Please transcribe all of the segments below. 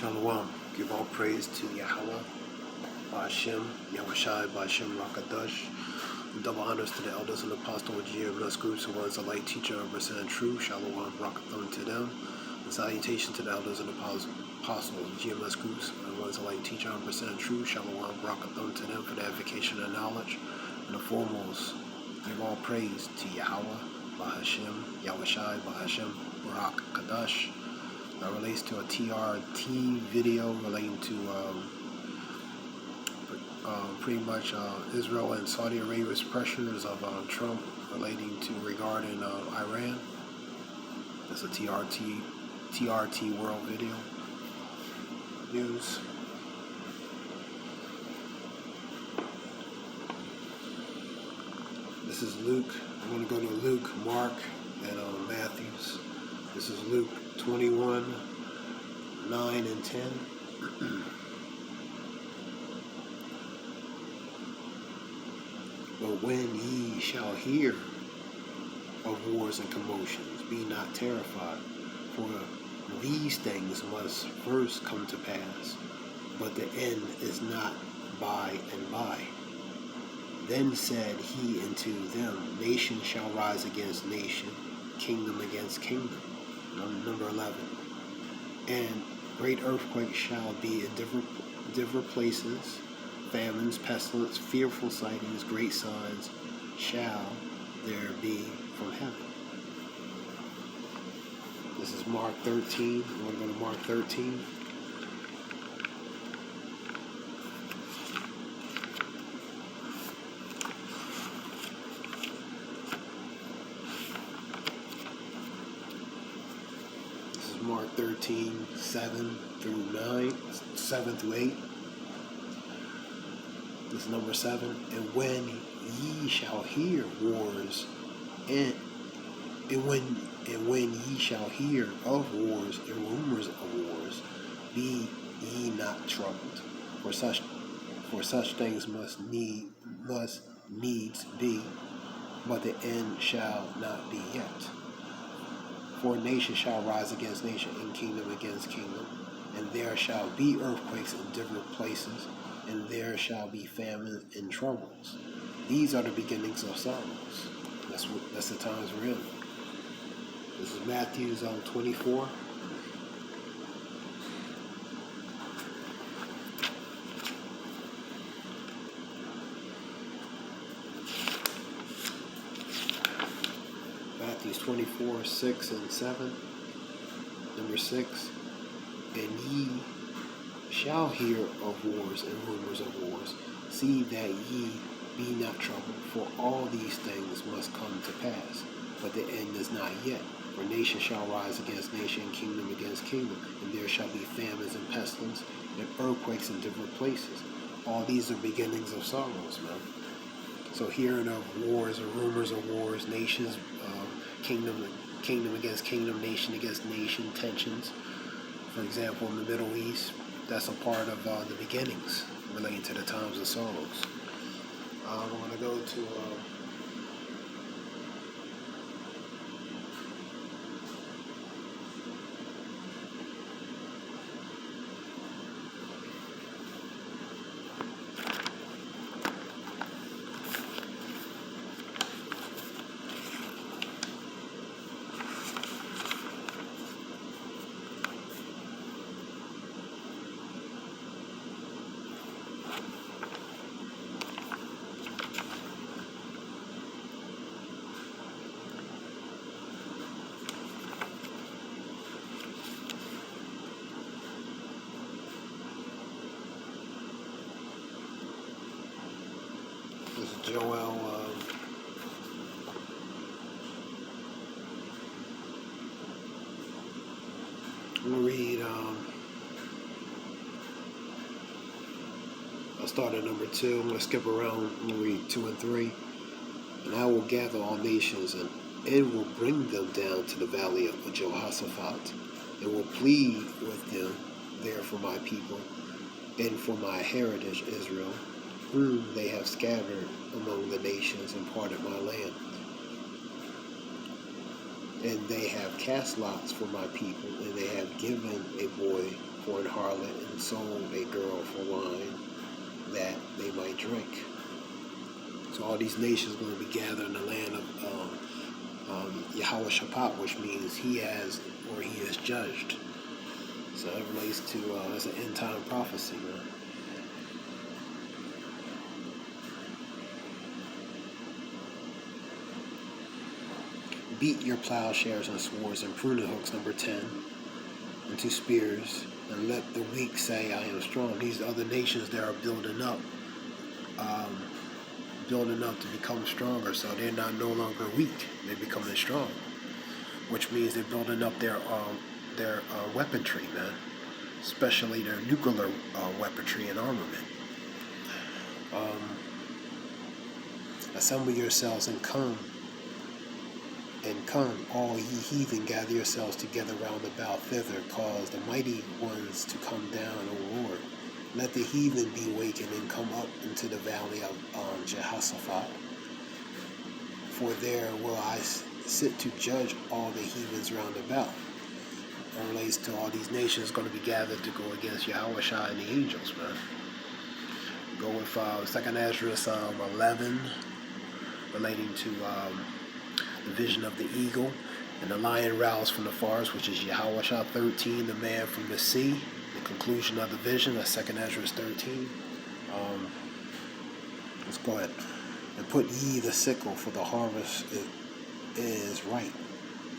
Shalom. Give all praise to Yahweh, Ba'ashem, Yahushai, Ba'ashem, Rakadash. Double honors to the elders and apostles, GMS groups, and ones alike, teacher, and true. Shalom, Rakathon to them. And salutation to the elders and apostles, GMS groups, and ones alike, teacher, and true. Shalom, Rakathon to them for the edification and knowledge. And the foremost, give all praise to Yahweh, Ba'ashem, Yahushai, Ba'ashem, Rakadash. That relates to a TRT video relating to pretty much Israel and Saudi Arabia's pressures of Trump relating to regarding Iran. It's a TRT world video news. This is Luke. I'm going to go to Luke, Mark, and Matthews. This is Luke 21, 9 and 10. But when ye shall hear of wars and commotions, be not terrified, for these things must first come to pass, but the end is not by and by. Then said he unto them, Nation shall rise against nation, kingdom against kingdom. Number 11. And great earthquakes shall be in different places, famines, pestilence, fearful sightings, great signs shall there be from heaven. This is Mark 13. I want to go to Mark 13. Mark 13, 7 through 8. This is number 7. And when ye shall hear wars, and when ye shall hear of wars and rumors of wars, be ye not troubled. For such things must needs be, but the end shall not be yet. For nation shall rise against nation, and kingdom against kingdom, and there shall be earthquakes in different places, and there shall be famine and troubles. These are the beginnings of sorrows. That's the times we're in. This is Matthew 24. Matthew 24, 6 and 7. Number 6. And ye shall hear of wars and rumors of wars. See that ye be not troubled, for all these things must come to pass, but the end is not yet. For nation shall rise against nation, kingdom against kingdom, and there shall be famines and pestilence, and earthquakes in different places. All these are beginnings of sorrows, man. So hearing of wars or rumors of wars, nations, kingdom against kingdom, nation against nation, tensions. For example, in the Middle East, that's a part of the beginnings relating to the times of sorrows. I'm going to go to Joel, we'll read, I'll start at number 2, I'm going to skip around, we'll read 2 and 3. And I will gather all nations, and will bring them down to the valley of Jehoshaphat, and will plead with them there for my people, and for my heritage Israel, whom they have scattered among the nations and parted my land. And they have cast lots for my people, and they have given a boy for an harlot, and sold a girl for wine that they might drink. So all these nations are going to be gathered in the land of Yahweh Shaphat, which means he has or he is judged. So it relates to, that's an end time prophecy, man. Beat your plowshares and swords and pruning hooks, number 10, into spears, and let the weak say, I am strong. These other nations that are building up to become stronger, so they're not no longer weak, they're becoming strong, which means they're building up their weaponry, man, especially their nuclear weaponry and armament. Assemble yourselves and come, all ye heathen, gather yourselves together round about thither, cause the mighty ones to come down, O Lord. Let the heathen be wakened and come up into the valley of Jehoshaphat. For there will I sit to judge all the heathens round about. It relates to all these nations going to be gathered to go against Yahushua and the angels, man. Go with 2nd Ezra 11, relating to the vision of the eagle and the lion roused from the forest, which is Yahushua 13, the man from the sea. The conclusion of the vision, that's 2nd Ezra 13. Let's go ahead. And put ye the sickle, for the harvest is ripe.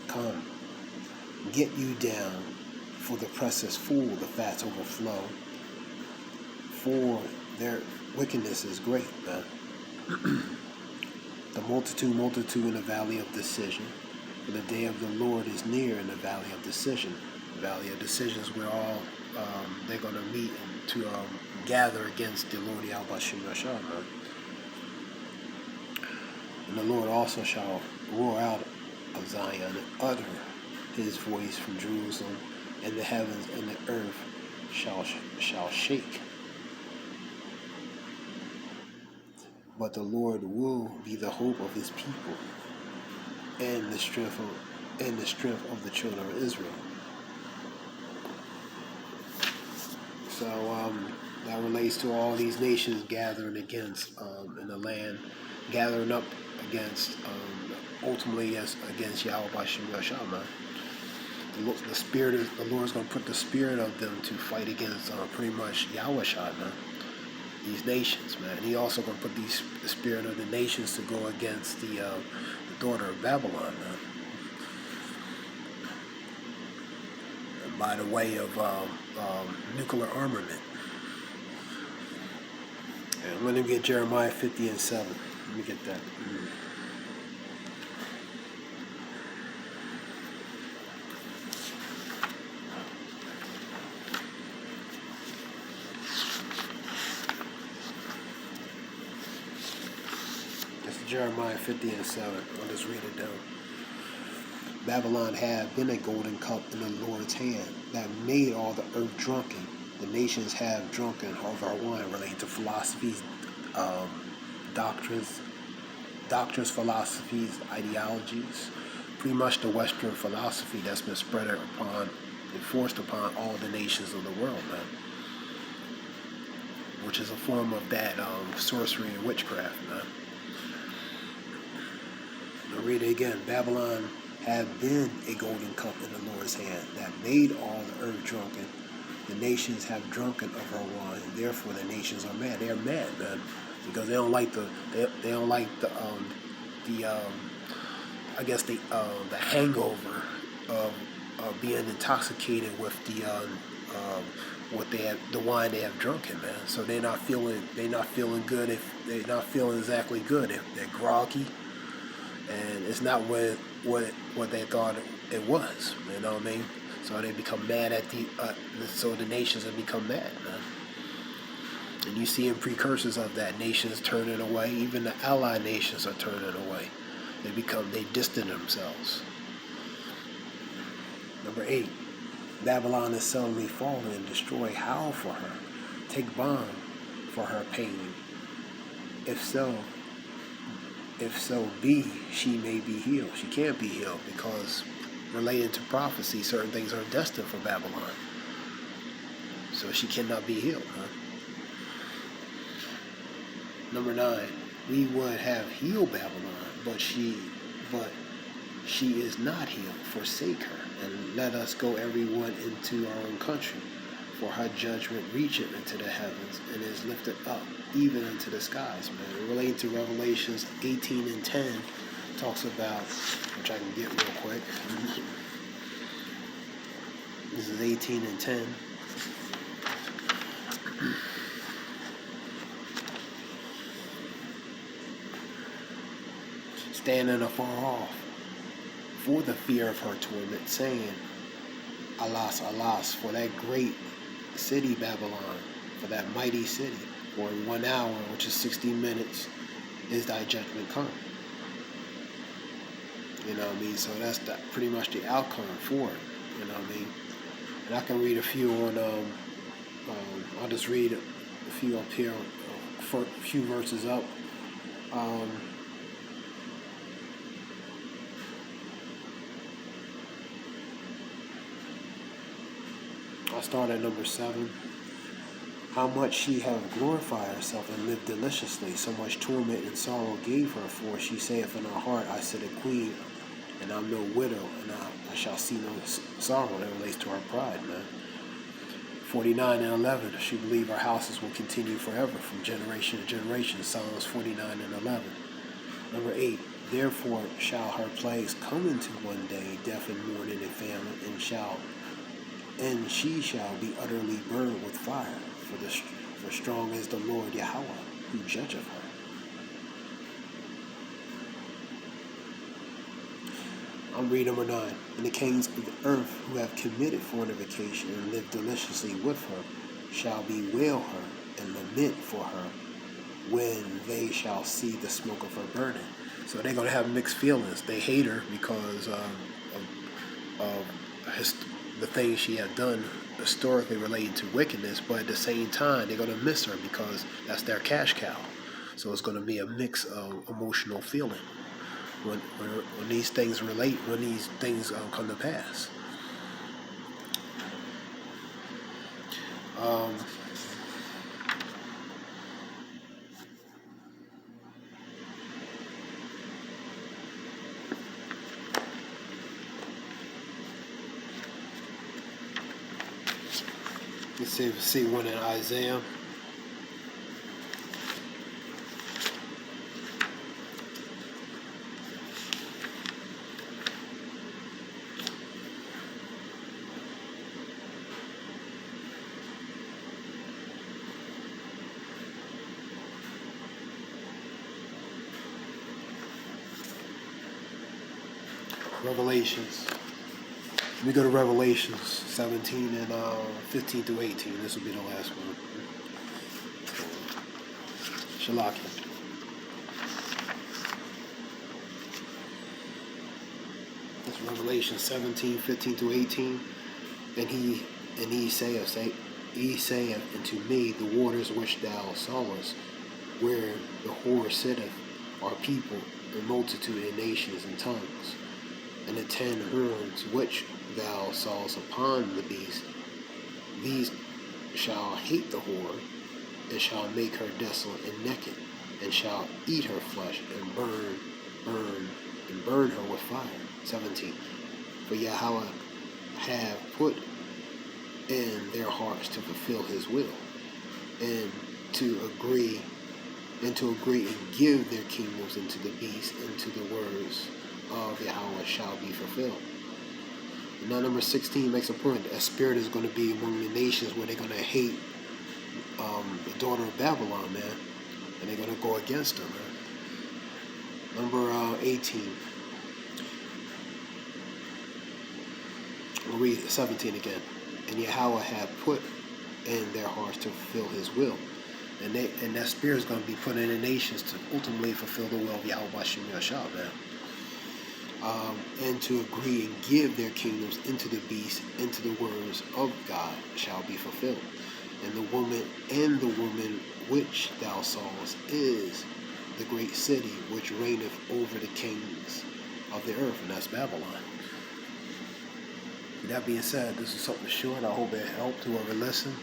Come, get you down, for the press is full, the fats overflow. For their wickedness is great, man. The multitude in the valley of decision. For the day of the Lord is near in the valley of decision. The valley of decisions where all they're going to meet and to gather against the Lord Yahweh Shemashah. And the Lord also shall roar out of Zion and utter his voice from Jerusalem, and the heavens and the earth shall shake. But the Lord will be the hope of his people, and the strength of the children of Israel. So that relates to all these nations gathering against in the land, gathering up against ultimately against Yahweh Shem Yashama. The spirit of the Lord's going to put the spirit of them to fight against pretty much Yahweh Shama, these nations, man. He also going to put the spirit of the nations to go against the daughter of Babylon, man. And by the way of nuclear armament. And I'm going to get Jeremiah 50 and 7. Let me get that. Jeremiah 50 and 7. I'll just read it down. Babylon had been a golden cup in the Lord's hand that made all the earth drunken. The nations have drunken of our wine, relating to philosophies, doctrines, philosophies, ideologies. Pretty much the Western philosophy that's been spread upon and forced upon all the nations of the world, man. Which is a form of that sorcery and witchcraft, man. I'll read it again. Babylon had been a golden cup in the Lord's hand that made all the earth drunken. The nations have drunken of her wine. Therefore, the nations are mad. They are mad, man, because they don't like the hangover of being intoxicated with the wine they have drunken, man. So they're not feeling good. If they're not feeling exactly good, if they're groggy. And it's not what they thought it was, you know what I mean? So they become mad at so the nations have become mad, man. And you see in precursors of that, nations turning away, even the allied nations are turning away. They distance themselves. Number 8, Babylon is suddenly fallen and destroyed. Howl for her, take balm for her pain. If so be, she may be healed. She can't be healed because related to prophecy, certain things are destined for Babylon. So she cannot be healed, huh? Number 9, we would have healed Babylon, but she is not healed. Forsake her, and let us go everyone into our own country. For her judgment reacheth into the heavens, and is lifted up even into the skies, man. Relating to Revelations 18 and 10, talks about, which I can get real quick. This is 18 and 10. Standing afar off, for the fear of her torment, saying, Alas, alas, for that great city Babylon, for that mighty city, for in 1 hour, which is 60 minutes, is thy judgment come. You know what I mean? So that's pretty much the outcome for it. You know what I mean? And I can read a few on, I'll just read a few up here, a few verses up. I'll start at number 7. How much she have glorified herself and lived deliciously, so much torment and sorrow gave her, for she saith in her heart, I sit a queen, and I'm no widow, and I shall see no sorrow. That relates to her pride, man. 49 and 11, she believe our houses will continue forever, from generation to generation. Psalms 49 and 11. Number 8, therefore shall her plagues come into one day, death and mourning and famine, and she shall be utterly burned with fire, for strong is the Lord Yahweh, who judgeth her. I'm reading number 9. And the kings of the earth who have committed fornication and lived deliciously with her shall bewail her and lament for her when they shall see the smoke of her burning. So they're going to have mixed feelings. They hate her because of the things she had done historically related to wickedness, but at the same time they're going to miss her because that's their cash cow. So it's going to be a mix of emotional feeling when these things come to pass. Let's see one in Isaiah. Revelations. Let me go to Revelations 17 and 15 through 18. This will be the last one. Shalaki. This is Revelation 17, 15 through 18. And he saith unto me, the waters which thou sawest, where the whore sitteth, are people, and multitude, and nations, and tongues. And the 10 horns which thou sawest upon the beast, these shall hate the whore, and shall make her desolate and naked, and shall eat her flesh, and burn her with fire. 17. For Yahweh have put in their hearts to fulfill his will, and to agree and give their kingdoms into the beast, into the words of Yahweh shall be fulfilled. And now number 16 makes a point that a spirit is going to be among the nations where they're going to hate the daughter of Babylon, man, and they're going to go against her, man. Number 18. We'll read 17 again. And Yahweh had put in their hearts to fulfill his will. And that spirit is going to be put in the nations to ultimately fulfill the will of Yahweh Shem Yashah, man. And to agree and give their kingdoms into the beast, into the words of God shall be fulfilled. And the woman which thou sawest is the great city which reigneth over the kings of the earth, and that's Babylon. With that being said, this is something short. I hope it helped whoever listened.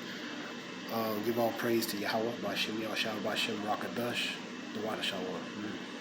Give all praise to Yahweh, Ba'ashem Yahshua, Ba'ashem Rakadash, the Water Shalom.